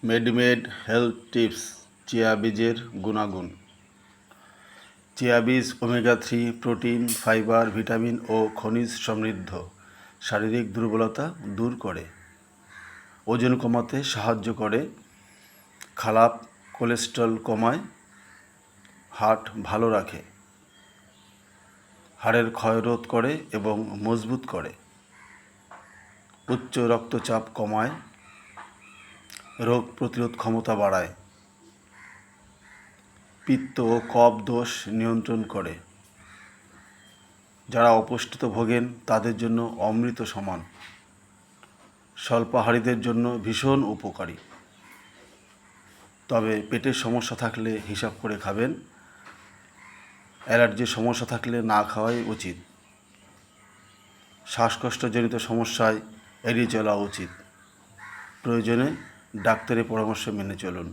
মেডিমেড health tips chia বীজের গুণাগুণ। Chia বীজ ওমেগা-3 প্রোটিন, ফাইবার, ভিটামিন ও খনিজ সমৃদ্ধ। শারীরিক দুর্বলতা দূর করে, ওজন কমাতে সাহায্য করে, খারাপ কোলেস্টেরল কমায়, হার্ট ভালো রাখে, হাড়ের ক্ষয় রোধ করে এবং মজবুত করে, উচ্চ রক্তচাপ কমায়, রোগ প্রতিরোধ ক্ষমতা বাড়ায়, পিত্ত ও কফ দোষ নিয়ন্ত্রণ করে। যারা অপুষ্টিতে ভোগেন তাদের জন্য অমৃত সমান। স্বল্পাহারীদের জন্য ভীষণ উপকারী। তবে পেটের সমস্যা থাকলে হিসাব করে খাবেন। অ্যালার্জির সমস্যা থাকলে না খাওয়াই উচিত। শ্বাসকষ্টজনিত সমস্যায় এড়িয়ে চলা উচিত। প্রয়োজনে ডাক্তারের পরামর্শ মেনে চলুন।